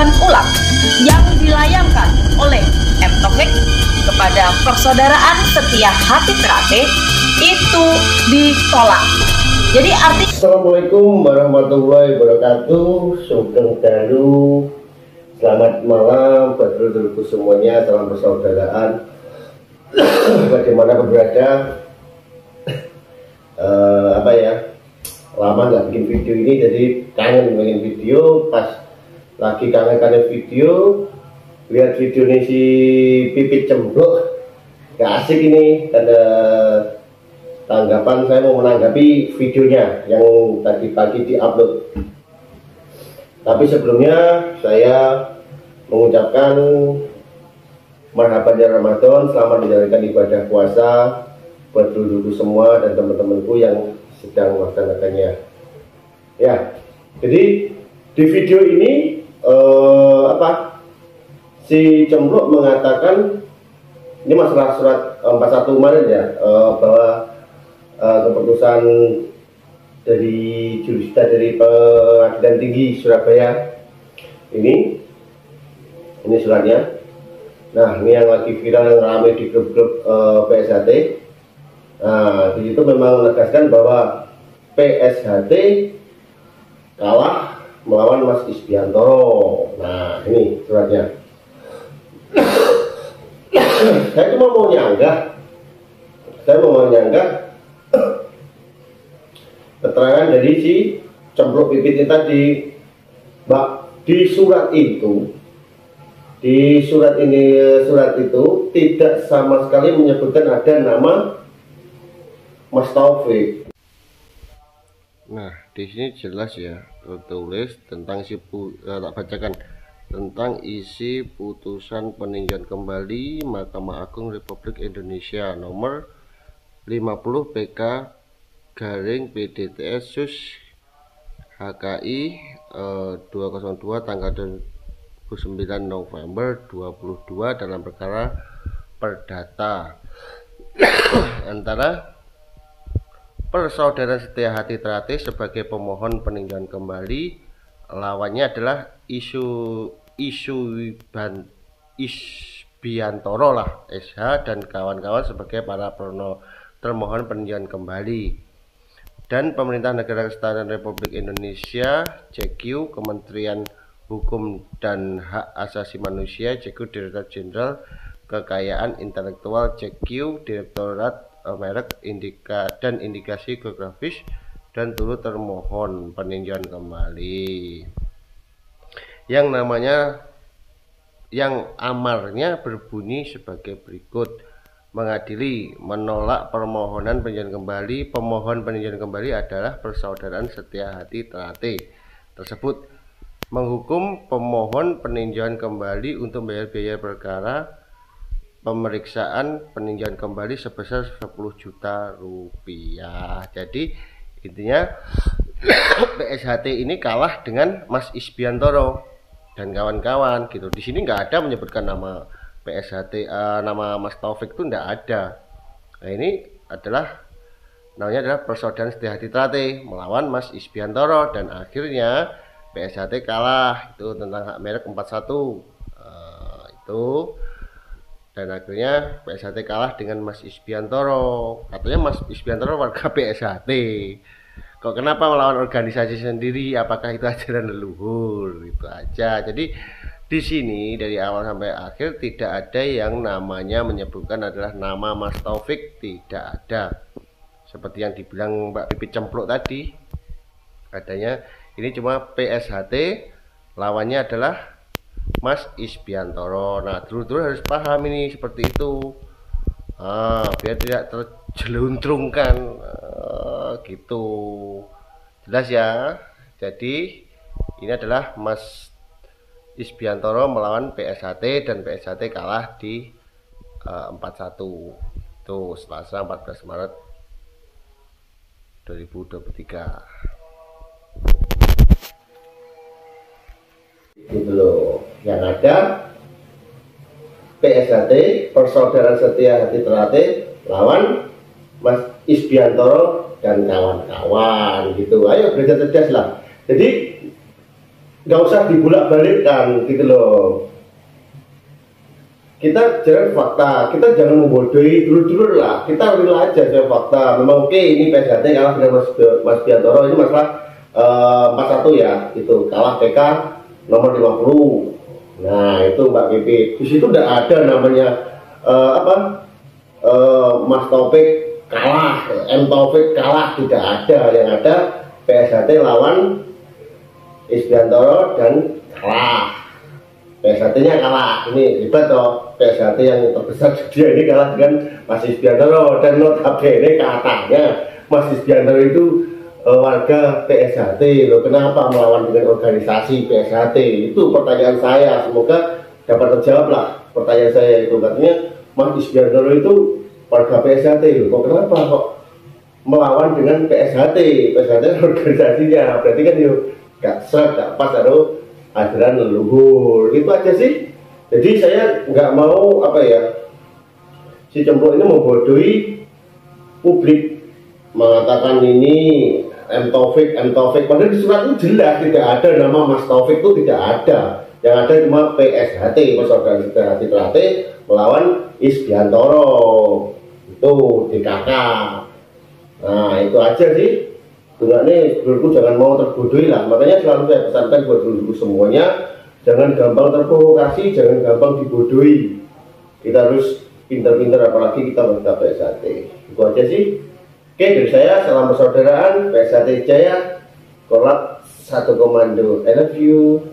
putusan ulang yang dilayangkan oleh M. Taufik kepada persaudaraan setia hati Teratai itu ditolak. Jadi Assalamualaikum warahmatullahi wabarakatuh. Sugeng dalu. Selamat malam buat dulurku semuanya, salam persaudaraan. Bagaimana berada? Lama nggak bikin video ini, jadi kangen bikin video. Pas lagi kangen video, lihat video ini si Pipit Cempluk, gak asik ini. Ada tanggapan, saya mau menanggapi videonya yang tadi pagi diupload. Tapi sebelumnya saya mengucapkan marhaban ya Ramadan, selamat menjalankan ibadah puasa buat dulu semua dan teman-temanku yang sedang melaksanakannya. Ya, jadi di video ini si Cempluk mengatakan ini masalah surat 41 kemarin ya, bahwa keputusan dari jurista dari Pengadilan Tinggi Surabaya ini suratnya. Nah, ini yang lagi viral, yang ramai di grup-grup PSHT. Nah, di situ memang menegaskan bahwa PSHT kalah melawan Mas Isbiantoro. Nah, ini suratnya. Saya cuma mau nyanggah keterangan dari si Cempluk Pipit ini tadi, Mbak. Di surat itu tidak sama sekali menyebutkan ada nama Mas Taufik. Nah, di sini jelas ya tertulis tentang tak bacakan tentang isi putusan peninjauan kembali Mahkamah Agung Republik Indonesia nomor 50 PK garing PDTS Sus HKI 202 tanggal 29 November 22 dalam perkara perdata antara persaudaraan setia hati Teratai sebagai pemohon peninjauan kembali, lawannya adalah Isbiantoro lah SH dan kawan-kawan sebagai para termohon peninjauan kembali. Dan Pemerintah Negara Kesatuan Republik Indonesia JQ, Kementerian Hukum dan Hak Asasi Manusia JQ, Direktorat Jenderal Kekayaan Intelektual JQ, Direktorat Merek dan Indikasi Geografis, dan turut termohon peninjauan kembali yang amarnya berbunyi sebagai berikut. Mengadili menolak permohonan peninjauan kembali. Pemohon peninjauan kembali adalah persaudaraan setia hati Teratai tersebut. Menghukum pemohon peninjauan kembali untuk bayar biaya perkara pemeriksaan peninjauan kembali sebesar 10 juta rupiah. Jadi intinya PSHT ini kalah dengan Mas Isbiantoro dan kawan-kawan gitu. Di sini nggak ada menyebutkan nama PSHT, nama Mas Taufik itu tidak ada. Nah, ini namanya adalah persaudaraan setia hati Teratai melawan Mas Isbiantoro, dan akhirnya PSHT kalah itu tentang hak merek 41 itu, dan akhirnya PSHT kalah dengan Mas Isbiantoro. Katanya Mas Isbiantoro warga PSHT, kok kenapa melawan organisasi sendiri? Apakah itu ajaran leluhur? Itu aja. Jadi di sini dari awal sampai akhir tidak ada yang namanya menyebutkan adalah nama Mas Taufik, tidak ada. Seperti yang dibilang Mbak Pipit Cempluk tadi, adanya ini cuma PSHT, lawannya adalah Mas Isbiantoro. Nah, dulu harus paham ini seperti itu, biar tidak terjeluntrungkan gitu. Jelas ya. Jadi ini adalah Mas Isbiantoro melawan PSHT, dan PSHT kalah di 41 itu Selasa 14 Maret 2023 gitu loh. Yang ada PSHT, persaudaraan setia hati Teratai, lawan Mas Isbiantoro dan kawan-kawan gitu. Ayo belajar cerdas lah. Jadi nggak usah dibulak-balikkan gitu loh. Kita jangan fakta, kita jangan membodohi dulu lah, kita real aja saya fakta. Memang oke, ini PSHT kalah dengan Mas Biantoro, ini masalah 41 ya, itu kalah PK nomor 50. Nah itu Mbak Pipit, di situ udah ada namanya Mas Taufik kalah, M Taufik kalah, tidak ada. Yang ada PSHT lawan Isbiantoro dan kalah. PSHT-nya kalah, ini hebat toh. PSHT yang terbesar dia ini kalah dengan Mas Isbiantoro, dan notabene katanya Mas Isbiantoro itu warga PSHT loh. Kenapa melawan dengan organisasi PSHT? Itu pertanyaan saya, semoga dapat terjawab lah pertanyaan saya itu. Katanya Mas Isbiantoro itu warga PSHT loh, kok kenapa kok melawan dengan PSHT? PSHT organisasinya, berarti kan yuk gak serap, gak pas, atau ajaran leluhur. Itu aja sih. Jadi saya nggak mau si Cemplung ini membodohi publik, mengatakan ini M Taufik, padahal di surat itu jelas tidak ada nama Mas Taufik, itu tidak ada. Yang ada cuma PSHT, Persaudaraan Hati Terate melawan Isbiantoro, itu DKK. Nah itu aja sih. Sebenarnya dulurku jangan mau terbodohi lah. Makanya selalu saya pesankan buat dulurku semuanya, jangan gampang terprovokasi, jangan gampang dibodohi. Kita harus pintar-pintar, apalagi kita warga PSHT. Itu aja sih. Oke, dari saya salam persaudaraan PSHT Jaya, Korlap 1 Komando. I love you.